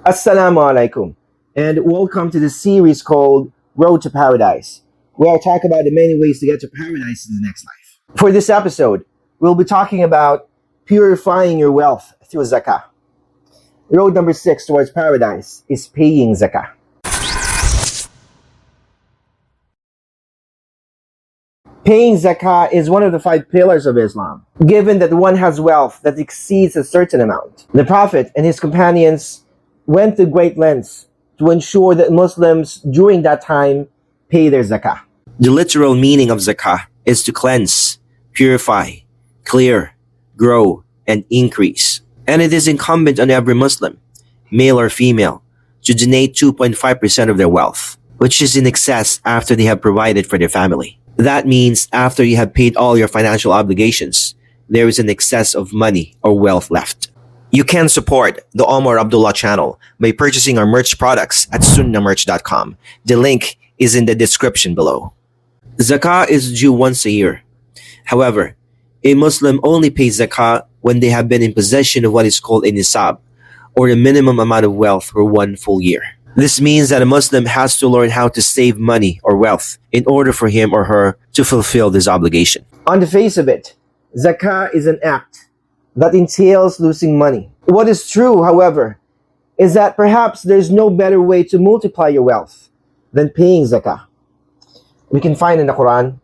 Assalamu alaikum, and welcome to the series called Road to Paradise, where I'll talk about the many ways to get to paradise in the next life. For this episode, we'll be talking about purifying your wealth through zakah. Road number 6 towards paradise is paying zakah. Paying zakah is one of the 5 pillars of Islam, given that one has wealth that exceeds a certain amount. The Prophet and his companions went to great lengths to ensure that Muslims during that time pay their zakah. The literal meaning of zakah is to cleanse, purify, clear, grow, and increase. And it is incumbent on every Muslim, male or female, to donate 2.5% of their wealth, which is in excess after they have provided for their family. That means after you have paid all your financial obligations, there is an excess of money or wealth left. You can support the Umar Abdullah channel by purchasing our merch products at sunnahmerch.com. The link is in the description below. Zakah is due once a year. However, a Muslim only pays zakah when they have been in possession of what is called a nisab, or the minimum amount of wealth for 1 full year. This means that a Muslim has to learn how to save money or wealth in order for him or her to fulfill this obligation. On the face of it, zakah is an act that entails losing money. What is true, however, is that perhaps there's no better way to multiply your wealth than paying zakah. We can find in the Quran,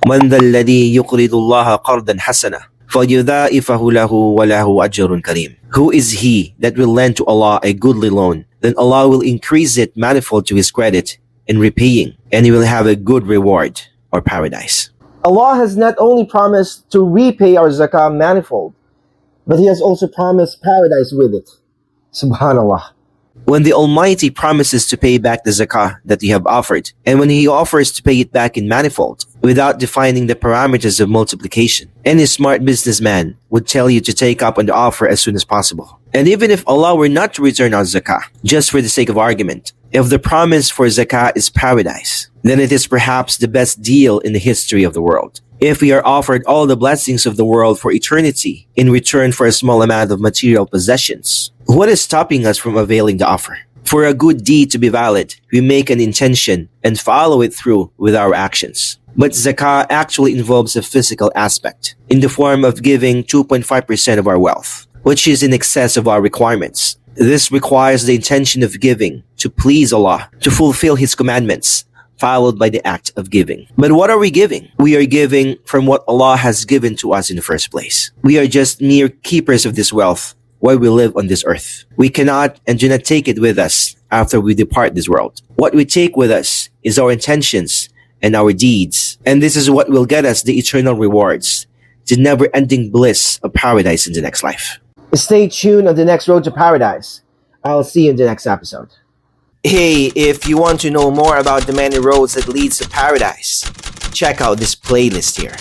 مَنْ ذَا الَّذِي يُقْرِضُ اللَّهَ قَرْضًا حَسَنًا فَيُضَاعِفَهُ لَهُ وَلَهُ أَجْرٌ كَرِيمٌ. Who is he that will lend to Allah a goodly loan? Then Allah will increase it manifold to his credit in repaying, and he will have a good reward or paradise. Allah has not only promised to repay our zakah manifold, but He has also promised paradise with it. Subhanallah. When the Almighty promises to pay back the zakah that you have offered, and when He offers to pay it back in manifold, without defining the parameters of multiplication, any smart businessman would tell you to take up on the offer as soon as possible. And even if Allah were not to return our zakah, just for the sake of argument, if the promise for zakah is paradise, then it is perhaps the best deal in the history of the world. If we are offered all the blessings of the world for eternity in return for a small amount of material possessions, what is stopping us from availing the offer? For a good deed to be valid, we make an intention and follow it through with our actions. But zakah actually involves a physical aspect in the form of giving 2.5% of our wealth, which is in excess of our requirements. This requires the intention of giving to please Allah, to fulfill His commandments, followed by the act of giving. But what are we giving? We are giving from what Allah has given to us in the first place. We are just mere keepers of this wealth while we live on this earth. We cannot and do not take it with us after we depart this world. What we take with us is our intentions and our deeds. And this is what will get us the eternal rewards, the never-ending bliss of paradise in the next life. Stay tuned on the next Road to Paradise. I'll see you in the next episode. Hey, if you want to know more about the many roads that leads to paradise, check out this playlist here.